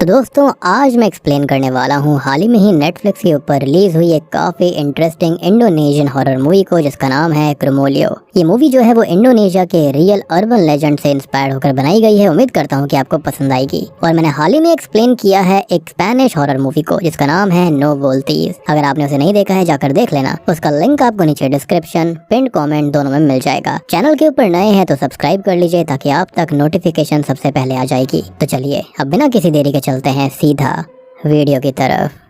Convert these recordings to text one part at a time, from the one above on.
दोस्तों आज मैं एक्सप्लेन करने वाला हूँ हाल ही में ही नेटफ्लिक्स के ऊपर रिलीज हुई एक काफी इंटरेस्टिंग इंडोनेशियन हॉरर मूवी को जिसका नाम है क्रोमोलियो। ये मूवी जो है वो इंडोनेशिया के रियल अर्बन लेजेंड से इंस्पायर्ड होकर बनाई गई है। उम्मीद करता हूँ कि आपको पसंद आएगी। और मैंने हाल ही में एक्सप्लेन किया है एक स्पेनिश हॉरर मूवी को जिसका नाम है नो वोल्टीज। अगर आपने उसे नहीं देखा है जाकर देख लेना, उसका लिंक आपको नीचे डिस्क्रिप्शन पिन कॉमेंट दोनों में मिल जाएगा। चैनल के ऊपर नए हैं तो सब्सक्राइब कर लीजिए ताकि आप तक नोटिफिकेशन सबसे पहले आ जाएगी। तो चलिए अब बिना किसी देरी के चलते हैं सीधा वीडियो की तरफ।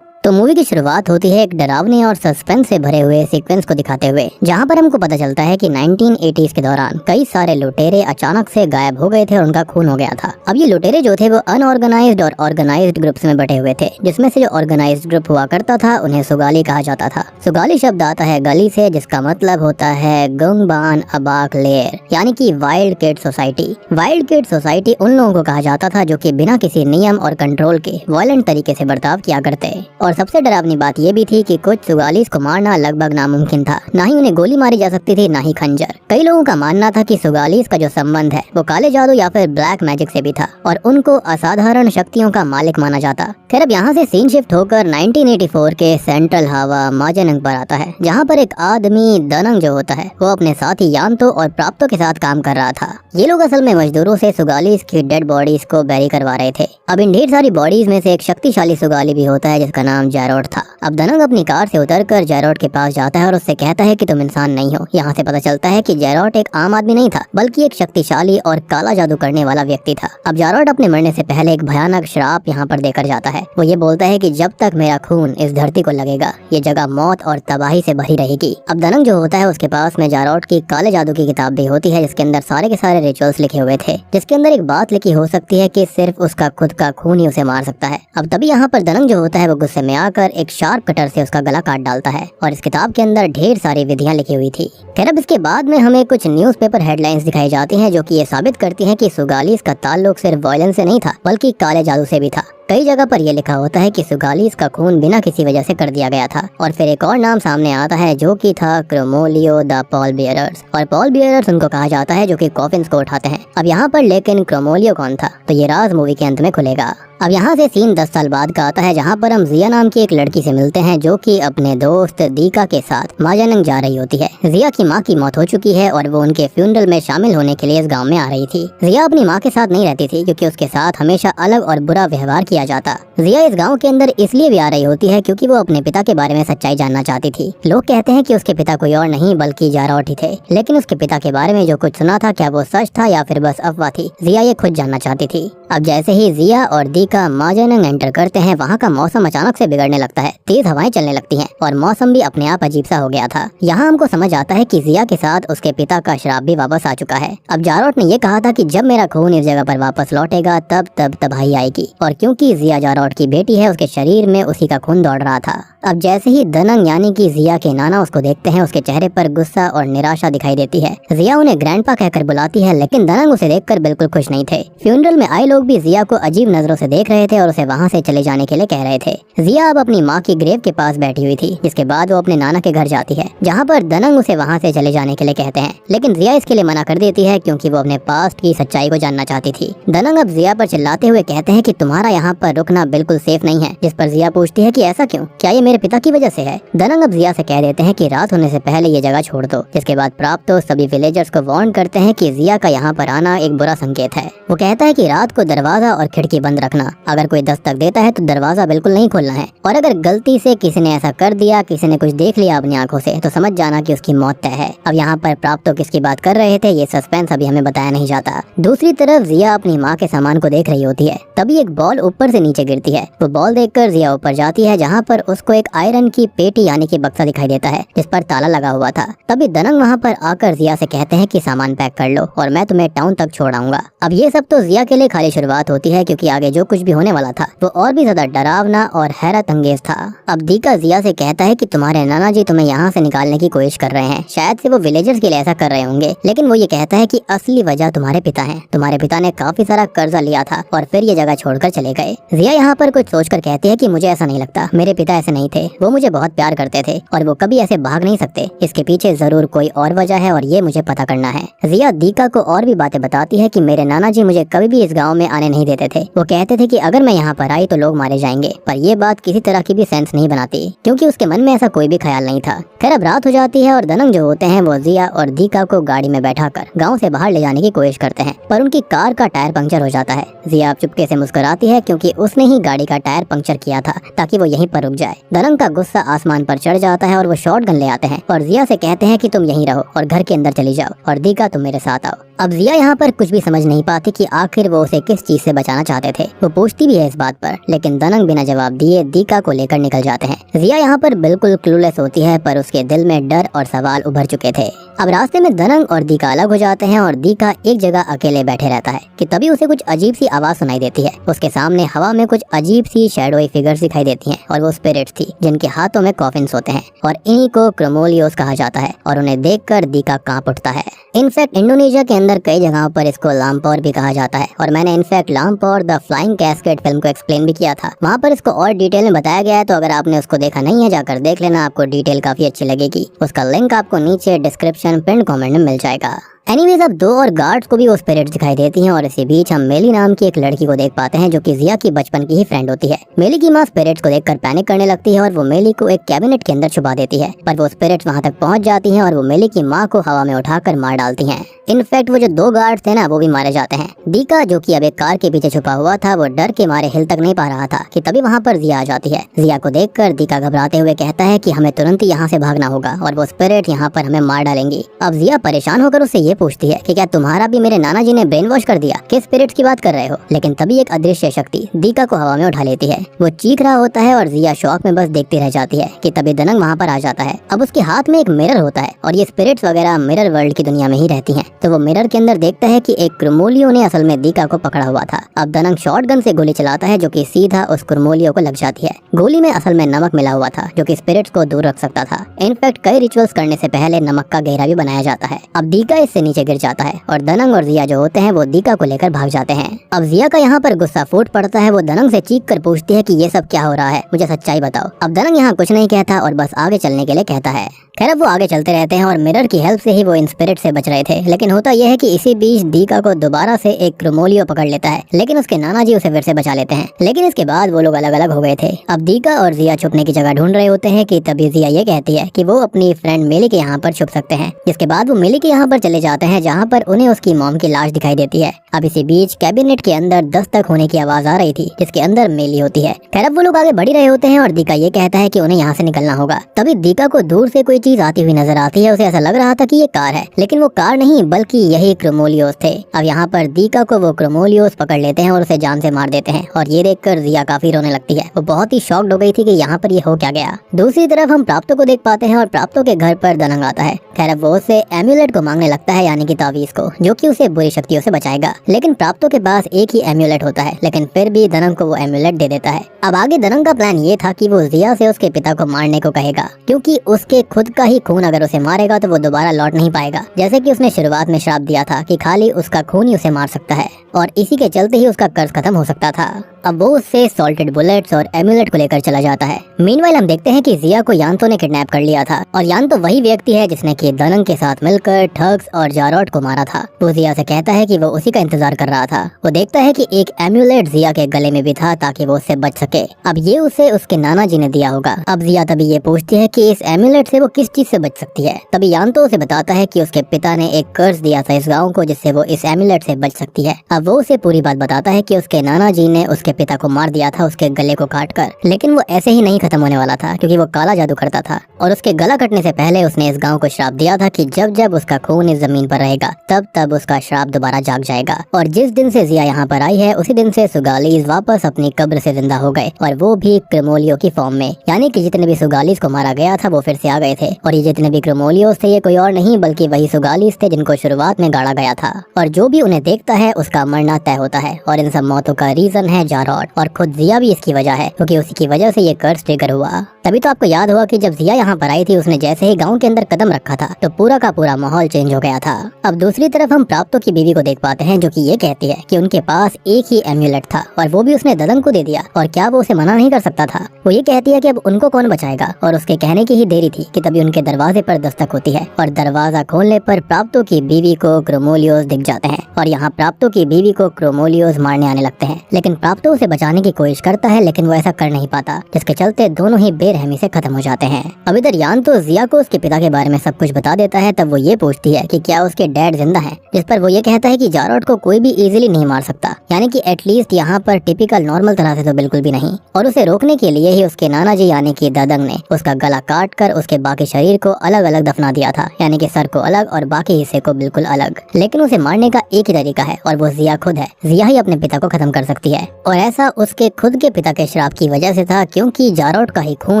तो मूवी की शुरुआत होती है एक डरावने और सस्पेंस से भरे हुए सीक्वेंस को दिखाते हुए, जहां पर हमको पता चलता है कि 1980s के दौरान कई सारे लुटेरे अचानक से गायब हो गए थे और उनका खून हो गया था। अब ये लुटेरे जो थे वो अनऑर्गेनाइज्ड और ऑर्गेनाइज्ड ग्रुप्स में बटे हुए थे, जिसमें से जो ऑर्गेनाइज्ड ग्रुप हुआ करता था उन्हें सुगाली कहा जाता था। सुगाली शब्द आता है गली से, जिसका मतलब होता है गुंगबान अबाक लेर, यानी कि wild kid society. Wild kid society उन लोगों को कहा जाता था जो कि बिना किसी नियम और कंट्रोल के वायलेंट तरीके से बर्ताव किया करते। और सबसे डरावनी बात यह भी थी कि कुछ सुगालीस को मारना लगभग नामुमकिन था। ना ही उन्हें गोली मारी जा सकती थी, ना ही खंजर। कई लोगों का मानना था कि सुगालीस का जो संबंध है वो काले जादू या फिर ब्लैक मैजिक से भी था और उनको असाधारण शक्तियों का मालिक माना जाता। खैर अब यहाँ से सीन शिफ्ट होकर 1984 के सेंट्रल हावा माजेनंग पर आता है, जहाँ पर एक आदमी दनंग जो होता है वो अपने साथी यांतो और प्राप्तो के साथ काम कर रहा था। ये लोग असल में मजदूरों से सुगालीस की डेड बॉडीज को बैरी करवा रहे थे। अब इन ढेर सारी बॉडीज में से एक शक्तिशाली सुगाली भी होता है जिसका नाम जैरोड था। अब दनंग अपनी कार से उतरकर जैरोड के पास जाता है और उससे कहता है कि तुम इंसान नहीं हो। यहाँ से पता चलता है कि जैरोड एक आम आदमी नहीं था, बल्कि एक शक्तिशाली और काला जादू करने वाला व्यक्ति था। अब जैरोड अपने मरने से पहले एक भयानक श्राप यहाँ पर देकर जाता है। वो ये बोलता है कि जब तक मेरा खून इस धरती को लगेगा ये जगह मौत और तबाही से भरी रहेगी। अब दनंग जो होता है उसके पास में जैरोड की काले जादू की किताब भी होती है, जिसके अंदर सारे के सारे रिचुअल्स लिखे हुए थे, जिसके अंदर एक बात लिखी हो सकती है कि सिर्फ उसका खुद का खून ही उसे मार सकता है। अब तभी यहाँ पर दनंग जो होता है वो गुस्से में आकर एक शार्प कटर से उसका गला काट डालता है और इस किताब के अंदर ढेर सारी विधियां लिखी हुई थी। खैर अब इसके बाद में हमें कुछ न्यूज़पेपर हेडलाइंस दिखाई जाती हैं जो कि ये साबित करती हैं कि सुगालीस का ताल्लुक सिर्फ वायलेंस से नहीं था बल्कि काले जादू से भी था। कई जगह पर यह लिखा होता है कि सुगालीस का खून बिना किसी वजह से कर दिया गया था। और फिर एक और नाम सामने आता है जो कि था क्रोमोलियो द पॉल बियरर्स। और पॉल बियरर्स उनको कहा जाता है जो कि कॉफिन्स को उठाते हैं। अब यहाँ पर लेकिन क्रोमोलियो कौन था तो ये राज मूवी के अंत में खुलेगा। अब यहाँ से सीन 10 साल बाद का आता है, जहाँ पर हम जिया नाम की एक लड़की से मिलते हैं जो कि अपने दोस्त दीका के साथ माजानंग जा रही होती है। जिया की माँ की मौत हो चुकी है और वो उनके फ्यूनरल में शामिल होने के लिए इस गांव में आ रही थी। जिया अपनी माँ के साथ नहीं रहती थी क्योंकि उसके साथ हमेशा अलग और बुरा व्यवहार किया जाता। जिया इस गाँव के अंदर इसलिए भी आ रही होती है क्योंकि वो अपने पिता के बारे में सच्चाई जानना चाहती थी। लोग कहते हैं कि उसके पिता कोई और नहीं बल्कि जैरोड ही थे, लेकिन उसके पिता के बारे में जो कुछ सुना था क्या वो सच था या फिर बस अफवाह थी, जिया ये खुद जानना चाहती थी। अब जैसे ही जिया और दीका माजानंग एंटर करते हैं, वहाँ का मौसम अचानक से बिगड़ने लगता है। तेज हवाएं चलने लगती हैं और मौसम भी अपने आप अजीब सा हो गया था। यहाँ हमको समझ आता है कि जिया के साथ उसके पिता का श्राप भी वापस आ चुका है। अब जैरोड ने ये कहा था कि जब मेरा खून इस जगह पर वापस लौटेगा तब तबाही आएगी। और क्योंकि जिया जैरोड की बेटी है, उसके शरीर में उसी का खून दौड़ रहा था। अब जैसे ही दनंग यानी कि जिया के नाना उसको देखते हैं, उसके चेहरे पर गुस्सा और निराशा दिखाई देती है। जिया उन्हें ग्रैंडपा कहकर बुलाती है, लेकिन दनंग उसे देखकर बिल्कुल खुश नहीं थे। फ्यूनरल में आए लोग भी जिया को अजीब नजरों से देख रहे थे और उसे वहाँ से चले जाने के लिए कह रहे थे। जिया अब अपनी माँ की ग्रेव के पास बैठी हुई थी, जिसके बाद वो अपने नाना के घर जाती है, जहाँ पर दनंग उसे वहाँ से चले जाने के लिए कहते हैं, लेकिन जिया इसके लिए मना कर देती है क्योंकि वो अपने पास्ट की सच्चाई को जानना चाहती थी। दनंग अब जिया पर चिल्लाते हुए कहते हैं कि तुम्हारा यहाँ पर रुकना बिल्कुल सेफ नहीं है, जिस पर जिया पूछती है कि ऐसा क्यों, क्या ये मेरे पिता की वजह से है। दनंग अब जिया से कह देते हैं कि रात होने से पहले ये जगह छोड़ दो, जिसके बाद प्राप्त सभी विलेजर्स को वार्न करते हैं कि जिया का यहाँ पर आना एक बुरा संकेत है। वो कहता है कि रात को दरवाजा और खिड़की बंद रखना, अगर कोई दस्तक देता है तो दरवाजा बिल्कुल नहीं खोलना है, और अगर गलती से किसी ने ऐसा कर दिया, किसी ने कुछ देख लिया अपनी आंखों से, तो समझ जाना कि उसकी मौत तय है। अब यहाँ पर प्राप्त किसकी बात कर रहे थे ये सस्पेंस अभी हमें बताया नहीं जाता। दूसरी तरफ जिया अपनी माँ के सामान को देख रही होती है, तभी एक बॉल ऊपर से नीचे गिरती है। वो बॉल देखकर जिया ऊपर जाती है, जहाँ पर उसको एक आयरन की पेटी यानी कि बक्सा दिखाई देता है जिस पर ताला लगा हुआ था। तभी दनंग वहाँ पर आकर जिया से कहते हैं कि सामान पैक कर लो और मैं तुम्हें टाउन तक छोड़ आऊंगा। अब ये सब तो जिया के लिए खाली शुरुआत होती है, क्योंकि आगे जो कुछ भी होने वाला था वो और भी ज्यादा डरावना और हैरत अंगेज था। अब दीका जिया से कहता है कि तुम्हारे नाना जी तुम्हें यहाँ से निकालने की कोशिश कर रहे हैं, शायद से वो विलेजर्स के लिए ऐसा कर रहे होंगे, लेकिन वो ये कहता है कि असली वजह तुम्हारे पिता हैं। तुम्हारे पिता ने काफी सारा कर्जा लिया था और फिर ये जगह छोड़कर चले गए। जिया यहाँ पर कुछ सोचकर कहती है कि मुझे ऐसा नहीं लगता, मेरे पिता ऐसे नहीं थे, वो मुझे बहुत प्यार करते थे और वो कभी ऐसे भाग नहीं सकते। इसके पीछे जरूर कोई और वजह है और ये मुझे पता करना है। जिया दीका को और भी बातें बताती है कि मेरे नाना जी मुझे कभी भी इस गाँव में आने नहीं देते थे। वो कहते थे थे कि अगर मैं यहाँ पर आई तो लोग मारे जाएंगे, पर ये बात किसी तरह की भी सेंस नहीं बनाती क्योंकि उसके मन में ऐसा कोई भी ख्याल नहीं था। खैर अब रात हो जाती है और दनंग जो होते हैं वो जिया और दीका को गाड़ी में बैठाकर गाँव से बाहर ले जाने की कोशिश करते हैं, पर उनकी कार का टायर पंक्चर हो जाता है। जिया चुपके से मुस्कुराती है क्योंकि उसने ही गाड़ी का टायर पंक्चर किया था ताकि वो यहीं पर रुक जाए। दनंग का गुस्सा आसमान पर चढ़ जाता है और वो शॉटगन ले आते हैं और जिया से कहते हैं कि तुम यहीं रहो और घर के अंदर चली जाओ और दीका तुम मेरे साथ आओ। अब जिया यहाँ पर कुछ भी समझ नहीं पाती कि आखिर वो उसे किस चीज से बचाना चाहते थे। वो पूछती भी है इस बात पर, लेकिन दनंग बिना जवाब दिए दीका को लेकर निकल जाते हैं। जिया यहाँ पर बिल्कुल क्लूलेस होती है, पर उसके दिल में डर और सवाल उभर चुके थे। अब रास्ते में दनंग और दीका अलग हो जाते हैं और दीका एक जगह अकेले बैठे रहता है कि तभी उसे कुछ अजीब सी आवाज सुनाई देती है। उसके सामने हवा में कुछ अजीब सी शैडोई फिगर्स दिखाई देती हैं और वो स्पिरिट्स थी जिनके हाथों में कॉफिन्स होते हैं और इन्हीं को क्रोमोलियोस कहा जाता है और उन्हें देखकर दीका कांप उठता है। इनफैक्ट इंडोनेशिया के अंदर कई जगहों पर इसको लामपौर भी कहा जाता है और मैंने इनफैक्ट लामपौर द फ्लाइंग कैस्केड फिल्म को एक्सप्लेन भी किया था। वहाँ पर इसको और डिटेल में बताया गया है, तो अगर आपने उसको देखा नहीं है जाकर देख लेना, आपको डिटेल काफी अच्छी लगेगी। उसका लिंक आपको नीचे डिस्क्रिप्शन पिन कमेंट में मिल जाएगा। एनीवेज अब दो और गार्ड्स को भी वो स्पिरिट्स दिखाई देती हैं और इसी बीच हम मेली नाम की एक लड़की को देख पाते हैं जो कि जिया की बचपन की ही फ्रेंड होती है। मेली की माँ स्पिरिट्स को देखकर पैनिक करने लगती है और वो मेली को एक कैबिनेट के अंदर छुपा देती है, पर वो स्पिरिट्स वहाँ तक पहुँच जाती हैं और वो मेली की माँ को हवा में उठाकर मार डालती हैं। इनफैक्ट वो जो दो गार्ड्स थे ना वो भी मारे जाते हैं। दीका जो कि अब एक कार के पीछे छुपा हुआ था वो डर के मारे हिल तक नहीं पा रहा था कि तभी वहाँ पर जिया आ जाती है। जिया को देखकर दीका घबराते हुए कहता है कि हमें तुरंत ही यहाँ से भागना होगा और वो स्पिरिट यहाँ पर हमें मार डालेंगी। अब जिया परेशान होकर उससे ये पूछती है कि क्या तुम्हारा भी मेरे नाना जी ने ब्रेन वॉश कर दिया, किस स्पिरिट्स की बात कर रहे हो? लेकिन तभी एक अदृश्य शक्ति दीका को हवा में उठा लेती है। वो चीख रहा होता है और जिया शौक में बस देखती रह जाती है कि तभी दनंग वहाँ पर आ जाता है। अब उसके हाथ में एक मिरर होता है और ये स्पिरिट्स वगैरह मिरर वर्ल्ड की दुनिया में ही रहती हैं। तो वो मिरर के अंदर देखता है कि एक क्रोमोलियो ने असल में दीका को पकड़ा हुआ था। अब दनंग शॉटगन से गोली चलाता है जो कि सीधा उस क्रोमोलियो को लग जाती है। गोली में असल में नमक मिला हुआ था जो कि स्पिरिट्स को दूर रख सकता था। इनफैक्ट कई रिचुअल्स करने से पहले नमक का घेरा भी बनाया जाता है। अब दीका इससे नीचे गिर जाता है और दनंग और जिया जो होते हैं वो दीका को लेकर भाग जाते हैं। अब जिया का यहाँ पर गुस्सा फूट पड़ता है। वो दनंग से चीख कर पूछती है कि ये सब क्या हो रहा है, मुझे सच्चाई बताओ। अब दनंग यहाँ कुछ नहीं कहता और बस आगे चलने के लिए कहता है। खैर अब वो आगे चलते रहते हैं और मिरर की हेल्प से ही वो इन स्पिरिट से बच रहे थे। लेकिन होता यह है कि इसी बीच दीका को दोबारा से एक क्रोमोलियो पकड़ लेता है, लेकिन उसके नाना जी उसे फिर से बचा लेते हैं। लेकिन इसके बाद वो लोग अलग अलग हो गए थे। अब दीका और जिया छुपने की जगह ढूंढ रहे होते हैं कि तभी जिया ये कहती है कि वो अपनी फ्रेंड मेली के यहाँ पर छुप सकते हैं। जिसके बाद वो मेली के यहाँ पर चले जाते हैं जहाँ पर उन्हें उसकी मॉम की लाश दिखाई देती है। अब इसी बीच कैबिनेट के अंदर दस्तक होने की आवाज आ रही थी जिसके अंदर मेली होती है। खैर अब वो लोग आगे बढ़ रहे होते हैं और दीका ये कहता है कि उन्हें यहाँ से निकलना होगा। तभी दीका को दूर से कोई चीज आती हुई नजर आती है। उसे ऐसा लग रहा था कि ये कार है, लेकिन वो कार नहीं बल्कि यही क्रोमोलियोस थे। अब यहाँ पर दीका को वो क्रोमोलियोस पकड़ लेते हैं और उसे जान से मार देते हैं और ये देखकर जिया काफी रोने लगती है। वो बहुत ही शॉक्ड हो गई थी कि यहाँ पर ये हो क्या गया। दूसरी तरफ हम प्राप्तो को देख पाते हैं और प्राप्तो के घर पर दनंग आता है। खैर अब वो उससे एम्यूलेट को मांगने लगता है, यानी कि तावीज को, जो कि उसे बुरी शक्तियों से बचाएगा। लेकिन प्राप्तो के पास एक ही एम्यूलेट होता है, लेकिन फिर भी दनंग को वो एम्यूलेट दे देता है। अब आगे दनंग का प्लान ये था कि वो जिया से उसके पिता को मारने को कहेगा, क्योंकि उसके खुद का ही खून अगर उसे मारेगा तो वो दोबारा लौट नहीं पाएगा, जैसे कि उसने शुरुआत में श्राप दिया था कि खाली उसका खून ही उसे मार सकता है और इसी के चलते ही उसका कर्ज खत्म हो सकता था। अब वो उससे सॉल्टेड बुलेट्स और एम्यूलेट को लेकर चला जाता है। मीनवाइल हम देखते हैं कि जिया को यांतो ने किडनैप कर लिया था और यांतो वही व्यक्ति है जिसने कि दनंग के साथ मिलकर ठग्स और जारोट को मारा था। वो जिया से कहता है कि वो उसी का इंतजार कर रहा था। वो देखता है कि एक एम्यूलेट जिया के गले में भी था ताकि वो उससे बच सके। अब ये उसे उसके नाना जी ने दिया होगा। अब जिया तभी ये पूछती है कि इस एम्यूलेट से वो किस चीज से बच सकती है। तभी यांतो उसे बताता है कि उसके पिता ने एक कर्ज दिया था इस गाँव को जिससे वो इस एम्यूलेट से बच सकती है। अब वो उसे पूरी बात बताता है कि उसके नाना जी ने उसके पिता को मार दिया था उसके गले को काटकर, लेकिन वो ऐसे ही नहीं खत्म होने वाला था क्योंकि वो काला जादू करता था और उसके गला कटने से पहले उसने इस गांव को श्राप दिया था कि जब जब उसका खून इस जमीन पर रहेगा तब तब उसका श्राप दोबारा जाग जाएगा। और जिस दिन से जिया यहाँ पर आई है उसी दिन से सुगालीज वापस अपनी कब्र से जिंदा हो गए और वो भी क्रोमोलियो की फॉर्म में, यानी कि जितने भी सुगालीज को मारा गया था वो फिर से आ गए थे। और ये जितने भी क्रोमोलियोस थे ये कोई और नहीं बल्कि वही सुगालीज थे जिनको शुरुआत में गाड़ा गया था। और जो भी उन्हें देखता है उसका मरना तय होता है और इन सब मौतों का रीजन है जारोट और खुद जिया भी इसकी वजह है क्योंकि उसी की वजह से ये कर्ज ट्रिगर हुआ। तभी तो आपको याद होगा कि जब जिया यहाँ पर आई थी उसने जैसे ही गांव के अंदर कदम रखा था तो पूरा का पूरा माहौल चेंज हो गया था। अब दूसरी तरफ हम प्राप्तो की बीवी को देख पाते हैं जो कि ये कहती है कि उनके पास एक ही एम्यूलेट था और वो भी उसने ददंग को दे दिया और क्या वो उसे मना नहीं कर सकता था। वो ये कहती है कि अब उनको कौन बचाएगा और उसके कहने की ही देरी थी कि तभी उनके दरवाजे पर दस्तक होती है और दरवाजा खोलने पर प्राप्तो की बीवी को क्रोमोलियोस दिख जाते हैं और यहाँ प्राप्तो की बीवी को क्रोमोलियोस मारने आने लगते हैं। लेकिन प्राप्तो उसे बचाने की कोशिश करता है लेकिन वो ऐसा कर नहीं पाता, जिसके चलते दोनों ही बेरहमी से खत्म हो जाते हैं। अब इधर यान तो जिया को उसके पिता के बारे में सब कुछ बता देता है। तब वो ये पूछती है कि क्या उसके डैड जिंदा हैं, जिस पर वो ये कहता है कि जारोट को कोई भी इजीली नहीं मार सकता, यानी कि एटलीस्ट यहाँ पर टिपिकल नॉर्मल तरह से तो बिल्कुल भी नहीं। और उसे रोकने के लिए ही उसके नाना जी यानी कि ददंग ने उसका गला काट कर उसके बाकी शरीर को अलग अलग दफना दिया था, यानी कि सर को अलग और बाकी हिस्से को बिल्कुल अलग। लेकिन उसे मारने का एक ही तरीका है और वो जिया खुद है। जिया ही अपने पिता को खत्म कर सकती है और ऐसा उसके खुद के पिता के श्राप की वजह से था, क्योंकि जारोट का ही खून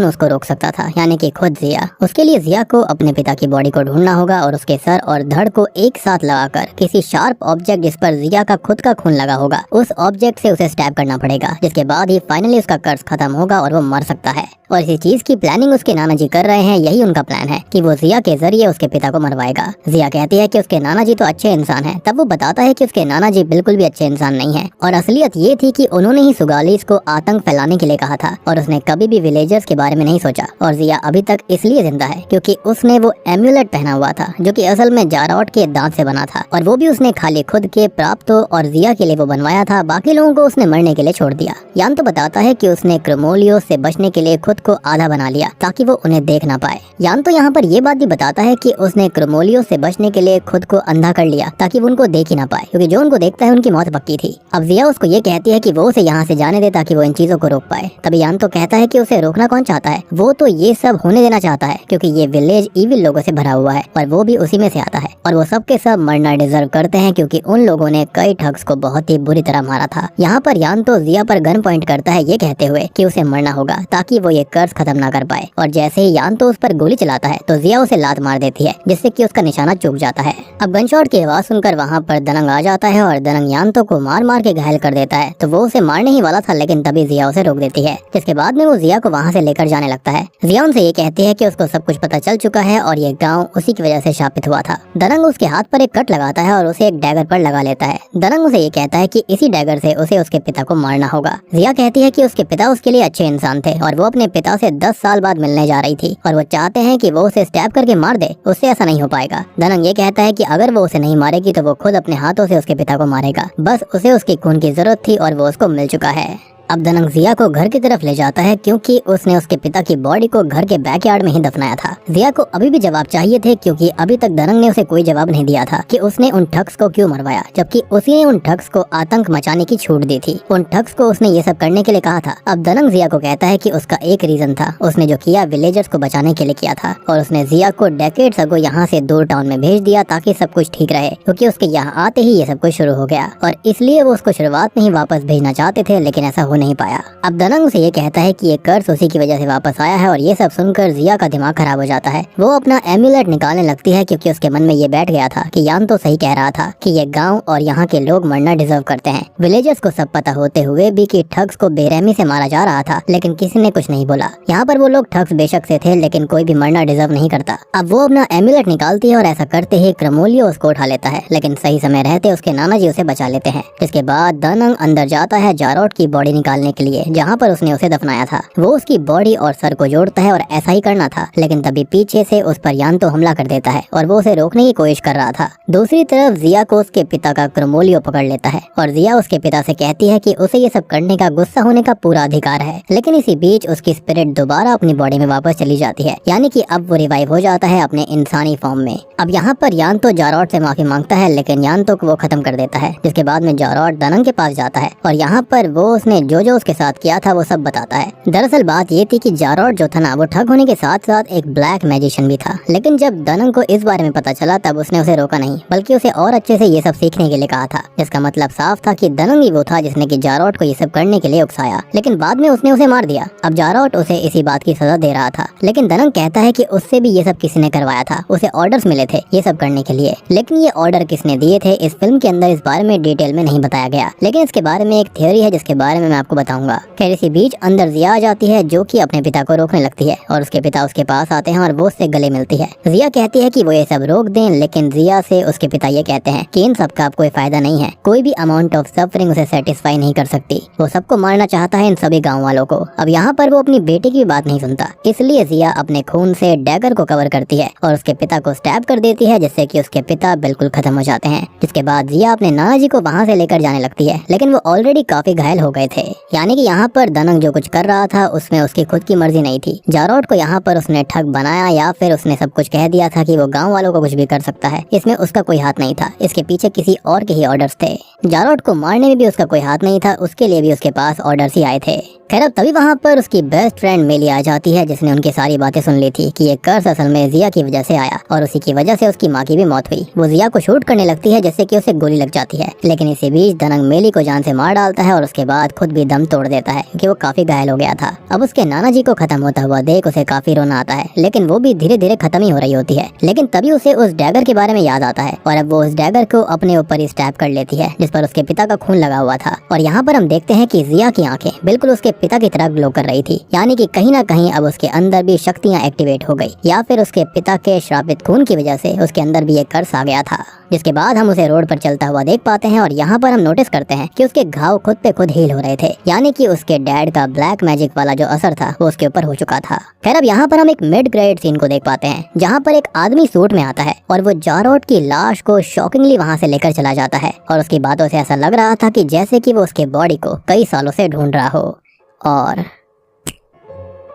उसको रोक सकता था, यानी कि खुद जिया। उसके लिए जिया को अपने पिता की बॉडी को ढूंढना होगा और उसके सर और धड़ को एक साथ लगाकर किसी शार्प ऑब्जेक्ट जिस पर जिया का खुद का खून लगा होगा उस ऑब्जेक्ट से उसे स्टैब करना पड़ेगा, जिसके बाद ही फाइनली उसका कर्ज खत्म होगा और वो मर सकता है। और इसी चीज की प्लानिंग उसके नाना जी कर रहे हैं। यही उनका प्लान है कि वो जिया के जरिए उसके पिता को मरवाएगा। जिया कहती है कि उसके नाना जी तो अच्छे इंसान हैं। तब वो बताता है कि उसके नाना जी बिल्कुल भी अच्छे इंसान नहीं है और असलियत ये थी कि उन्होंने ही सुगालीस को आतंक फैलाने के लिए कहा था और उसने कभी भी विलेजर्स के बारे में नहीं सोचा। और जिया अभी तक इसलिए जिंदा है क्योंकि उसने वो एम्यूलेट पहना हुआ था जो कि असल में जारोट के दांत से बना था और वो भी उसने खाली खुद के प्राप्तो और जिया के लिए वो बनवाया था। बाकी लोगों को उसने मरने के लिए छोड़ दिया। यान तो बताता है कि उसने क्रोमोलियोस से बचने के लिए खुद को आधा बना लिया ताकि वो उन्हें देख ना पाए। यान तो यहाँ पर ये बात भी बताता है कि उसने क्रोमोलियोस से बचने के लिए खुद को अंधा कर लिया ताकि वो उनको देख ही ना पाए, क्योंकि जो उनको देखता है उनकी मौत पक्की थी। अब जिया उसको ये कहती है कि वो उसे यहाँ से जाने दे ताकि वो इन चीजों को रोक पाए। तभी यान तो कहता है कि उसे रोकना कौन चाहता है, वो तो ये सब होने देना चाहता है क्योंकि ये विलेज इविल लोगों से भरा हुआ है और वो भी उसी में से आता है और वो सब के सब मरना डिजर्व करते हैं क्योंकि उन लोगों ने कई ठग्स को बहुत ही बुरी तरह मारा था। यहाँ पर यान तो जिया पर गन पॉइंट करता है ये कहते हुए कि उसे मरना होगा ताकि वो ये कर्ज खत्म ना कर पाए। और जैसे ही यान तो उस पर गोली चलाता है तो जिया उसे लात मार देती है जिससे कि उसका निशाना चूक जाता है। अब गनशॉट की आवाज सुनकर वहाँ पर दनंग आ जाता है और दनंग यानतो को मार मार के घायल कर देता है। तो वो उसे मारने ही वाला था लेकिन तभी जिया उसे रोक देती है, जिसके बाद में वो जिया को वहाँ से लेकर जाने लगता है। जिया उनसे ये कहती है कि उसको सब कुछ पता चल चुका है और ये गाँव उसी की वजह से शापित हुआ था। दनंग उसके हाथ पर एक कट लगाता है और उसे एक डैगर पर लगा लेता है। दनंग उसे ये कहता है कि इसी डैगर से उसे उसके पिता को मारना होगा। जिया कहती है कि उसके पिता उसके लिए अच्छे इंसान थे और वो अपने पिता से 10 साल बाद मिलने जा रही थी और वो चाहते हैं कि वो उसे स्टैब करके मार दे। उससे ऐसा नहीं हो पाएगा। दनंग ये कहता है कि अगर वो उसे नहीं मारेगी तो वो खुद अपने हाथों से उसके पिता को मारेगा। बस उसे उसके खून की जरूरत थी और वो उसको मिल चुका है। अब दनंग जिया को घर की तरफ ले जाता है क्योंकि उसने उसके पिता की बॉडी को घर के बैकयार्ड में ही दफनाया था। जिया को अभी भी जवाब चाहिए थे क्योंकि अभी तक दनंग ने उसे कोई जवाब नहीं दिया था कि उसने उन ठग्स को क्यों मरवाया, जबकि उसी ने उन ठग्स को आतंक मचाने की छूट दी थी। उन ठग्स को उसने ये सब करने के लिए कहा था। अब दनंग जिया को कहता है कि उसका एक रीजन था, उसने जो किया विलेजर्स को बचाने के लिए किया था और उसने जिया को डेकेड्स अगो यहाँ से दूर टाउन में भेज दिया ताकि सब कुछ ठीक रहे, क्योंकि उसके यहाँ आते ही ये सब कुछ शुरू हो गया और इसलिए वो उसको शुरुआत में ही वापस भेजना चाहते थे लेकिन ऐसा हो नहीं पाया। अब दनंग उसे ये कहता है कि ये कर्ज उसी की वजह से वापस आया है और ये सब सुनकर जिया का दिमाग खराब हो जाता है। वो अपना एम्यूलेट निकालने लगती है क्योंकि उसके मन में ये बैठ गया था कि यान तो सही कह रहा था कि ये गांव और यहाँ के लोग मरना डिजर्व करते हैं। विलेजर्स को सब पता होते हुए भी कि ठग्स को बेरहमी से मारा जा रहा था लेकिन किसी ने कुछ नहीं बोला। यहाँ पर वो लोग ठग्स बेशक से थे लेकिन कोई भी मरना डिजर्व नहीं करता। अब वो अपना एम्यूलेट निकालती है और ऐसा करते ही क्रोमोलियो उसको उठा लेता है लेकिन सही समय रहते उसके नाना जी उसे बचा लेते हैं। जिसके बाद दनंग अंदर जाता है जारोट की बॉडी निकालने के लिए जहाँ पर उसने उसे दफनाया था। वो उसकी बॉडी और सर को जोड़ता है और ऐसा ही करना था लेकिन तभी पीछे से उस पर यान तो हमला कर देता है और वो उसे रोकने की कोशिश कर रहा था। दूसरी तरफ जिया को उसके पिता का क्रोमोलियो पकड़ लेता है और जिया उसके पिता से कहती है कि उसे ये सब करने का गुस्सा होने का पूरा अधिकार है। लेकिन इसी बीच उसकी स्पिरिट दोबारा अपनी बॉडी में वापस चली जाती है, यानी कि अब वो रिवाइव हो जाता है अपने इंसानी फॉर्म में। अब यहाँ पर यान तो जारोट से माफी मांगता है लेकिन यान तो को वो खत्म कर देता है। जिसके बाद में जारोट दनंग के पास जाता है और यहाँ पर वो उसने जो उसके साथ किया था वो सब बताता है। दरअसल बात ये थी कि जारोट जो था ना वो ठग होने के साथ साथ एक ब्लैक मैजिशियन भी था। लेकिन जब दनंग को इस बारे में पता चला तब उसने उसे रोका नहीं बल्कि उसे और अच्छे से ये सब सीखने के लिए कहा था। जिसका मतलब साफ था कि दनंग ही वो था जिसने कि जारोट को ये सब करने के लिए उकसाया, लेकिन बाद में उसने उसे मार दिया। अब जारोट उसे इसी बात की सजा दे रहा था लेकिन दनंग कहता है कि उससे भी ये सब किसी ने करवाया था, उसे ऑर्डर्स मिले थे ये सब करने के लिए। लेकिन ये ऑर्डर किसने दिए थे इस फिल्म के अंदर इस बारे में डिटेल में नहीं बताया गया, लेकिन इसके बारे में एक थ्योरी है जिसके बारे में मैं आपको बताऊंगा। खैर इसी बीच अंदर जिया आ जाती है जो कि अपने पिता को रोकने लगती है और उसके पिता उसके पास आते हैं और वो उससे गले मिलती है। जिया कहती है कि वो ये सब रोक दें, लेकिन जिया से उसके पिता ये कहते हैं कि इन सब का अब कोई फायदा नहीं है, कोई भी अमाउंट ऑफ सफरिंग उसे सेटिस्फाई नहीं कर सकती। वो सबको मारना चाहता है, इन सभी गाँव वालों को। अब यहाँ पर वो अपनी बेटी की भी बात नहीं सुनता, इसलिए जिया अपने खून से डैगर को कवर करती है और उसके पिता को स्टैब कर देती है, जिससे कि उसके पिता बिल्कुल खत्म हो जाते हैं। जिसके बाद जिया अपने नाना जी को वहाँ से लेकर जाने लगती है, लेकिन वो ऑलरेडी काफी घायल हो गए थे। यानी कि यहाँ पर दनंग जो कुछ कर रहा था उसमें उसकी खुद की मर्जी नहीं थी। जारोट को यहाँ पर उसने ठग बनाया या फिर उसने सब कुछ कह दिया था कि वो गाँव वालों को कुछ भी कर सकता है, इसमें उसका कोई हाथ नहीं था। इसके पीछे किसी और के ही ऑर्डर्स थे। जारोट को मारने में भी उसका कोई हाथ नहीं था, उसके लिए भी उसके पास ऑर्डर्स ही आए थे। खैर अब तभी वहाँ पर उसकी बेस्ट फ्रेंड मेली आ जाती है, जिसने उनकी सारी बातें सुन ली थी कि ये कर्ज असल में जिया की वजह से आया और उसी की वजह से उसकी माँ की भी मौत हुई। वो जिया को शूट करने लगती है जिससे कि उसे गोली लग जाती है, लेकिन इसी बीच दनंग मेली को जान से मार डालता है और उसके बाद खुद भी दम तोड़ देता है क्योंकि वो काफी घायल हो गया था। अब उसके नाना जी को खत्म होता हुआ देख उसे काफी रोना आता है, लेकिन वो भी धीरे धीरे खत्म ही हो रही होती है। लेकिन तभी उसे उस डैगर के बारे में याद आता है और अब वो उस डैगर को अपने ऊपर ही स्टैब कर लेती है जिस पर उसके पिता का खून लगा हुआ था। और यहाँ पर हम देखते हैं कि जिया की आंखें बिल्कुल उसके पिता की तरह ग्लो कर रही थी, यानी कि कहीं ना कहीं अब उसके अंदर भी शक्तियां एक्टिवेट हो गई या फिर उसके पिता के श्रापित खून की वजह से उसके अंदर भी एक कर्स आ गया था। जिसके बाद हम उसे रोड पर चलता हुआ देख पाते हैं और यहाँ पर हम नोटिस करते हैं कि उसके घाव खुद पे खुद हील हो रहे थे, यानी कि उसके डैड का ब्लैक मैजिक वाला जो असर था वो उसके ऊपर हो चुका था। खैर अब यहाँ पर हम एक मिड ग्रेड सीन को देख पाते हैं जहाँ पर एक आदमी सूट में आता है और वो जारोट की लाश को शॉकिंगली वहाँ से लेकर चला जाता है और उसकी बातों से ऐसा लग रहा था कि जैसे कि वो उसके बॉडी को कई सालों से ढूंढ रहा हो। और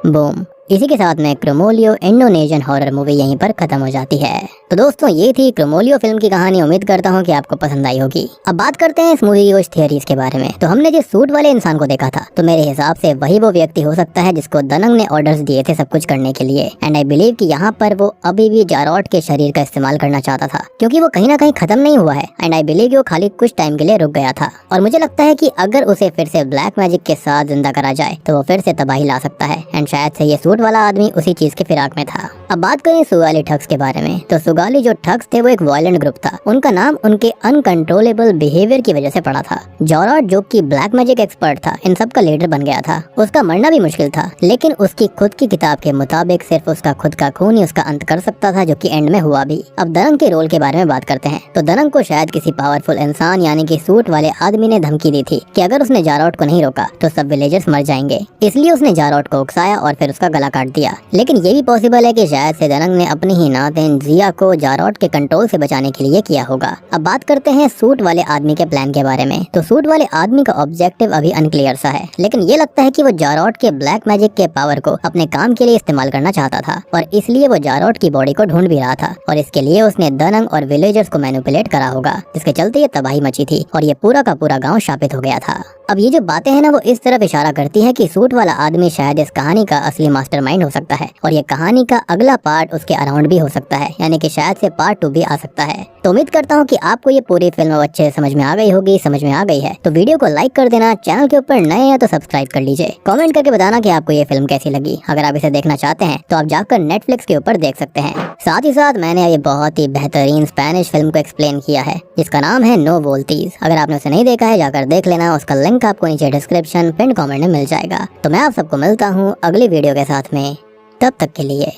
बूम, इसी के साथ में क्रोमोलियो इंडोनेशियन हॉरर मूवी यहीं पर खत्म हो जाती है। तो दोस्तों ये थी क्रोमोलियो फिल्म की कहानी। उम्मीद करता हूँ कि आपको पसंद आई होगी। अब बात करते हैं इस मूवी की कुछ थियरीज के बारे में। तो हमने जिस सूट वाले इंसान को देखा था, तो मेरे हिसाब से वही वो व्यक्ति हो सकता है जिसको दनंग ने ऑर्डर्स दिए थे सब कुछ करने के लिए। एंड आई बिलीव कि यहाँ पर वो अभी भी जारोट के शरीर का इस्तेमाल करना चाहता था, क्योंकि वो कहीं ना कहीं खत्म नहीं हुआ है। एंड आई बिलीव कि वो खाली कुछ टाइम के लिए रुक गया था और मुझे लगता है कि अगर उसे फिर से ब्लैक मैजिक के साथ जिंदा करा जाए तो वो फिर से तबाही ला सकता है। एंड शायद से ये सूट वाला आदमी उसी चीज के फिराक में था। अब बात करें सुगाली ठग्स के बारे में, तो सुगाली जो ठग्स थे वो एक वायलेंट ग्रुप था। उनका नाम उनके अनकंट्रोलेबल बिहेवियर की वजह से पड़ा था। जारोट जो कि ब्लैक मैजिक एक्सपर्ट था, इन सब का लीडर बन गया था। उसका मरना भी मुश्किल था, लेकिन उसकी खुद की किताब के मुताबिक सिर्फ उसका खुद का खून ही उसका अंत कर सकता था, जो कि एंड में हुआ भी। अब दनंग के रोल के बारे में बात करते हैं, तो दनंग को शायद किसी पावरफुल इंसान यानी कि सूट वाले आदमी ने धमकी दी थी कि अगर उसने जारोट को नहीं रोका तो सब विलेजर्स मर जाएंगे। इसलिए उसने जारोट को उकसाया और फिर उसका गला काट दिया। लेकिन ये भी पॉसिबल है कि शायद से दनंग ने अपनी ही नातिन जिया को जारोट के कंट्रोल से बचाने के लिए किया होगा। अब बात करते हैं सूट वाले आदमी के प्लान के बारे में। तो सूट वाले आदमी का ऑब्जेक्टिव अभी अनक्लियर सा है, लेकिन ये लगता है कि वो जारोट के ब्लैक मैजिक के पावर को अपने काम के लिए इस्तेमाल करना चाहता था और इसलिए वो जारोट की बॉडी को ढूंढ भी रहा था और इसके लिए उसने दनंग और विलेजर्स को मैनिपुलेट करा होगा, जिसके चलते ये तबाही मची थी और ये पूरा का पूरा गाँव शापित हो गया था। अब ये जो बातें हैं ना, वो इस तरफ इशारा करती है कि सूट वाला आदमी शायद इस कहानी का असली मास्टरमाइंड हो सकता है और ये कहानी का अगला पार्ट उसके अराउंड भी हो सकता है, यानी कि शायद से पार्ट 2 भी आ सकता है। तो उम्मीद करता हूँ कि आपको ये पूरी फिल्म अच्छे से समझ में आ गई होगी। समझ में आ गई है तो वीडियो को लाइक कर देना, चैनल के ऊपर नए हैं तो सब्सक्राइब कर लीजिए, कमेंट करके बताना कि आपको ये फिल्म कैसी लगी। अगर आप इसे देखना चाहते हैं तो आप जाकर नेटफ्लिक्स के ऊपर देख सकते हैं। साथ ही साथ मैंने ये बहुत ही बेहतरीन स्पेनिश फिल्म को एक्सप्लेन किया है जिसका नाम है नो वोल्टीज। अगर आपने उसे नहीं देखा है जाकर देख लेना, उसका लिंक आपको नीचे डिस्क्रिप्शन पिन कमेंट में मिल जाएगा। तो मैं आप सबको मिलता हूँ अगली वीडियो के साथ में, तब तक के लिए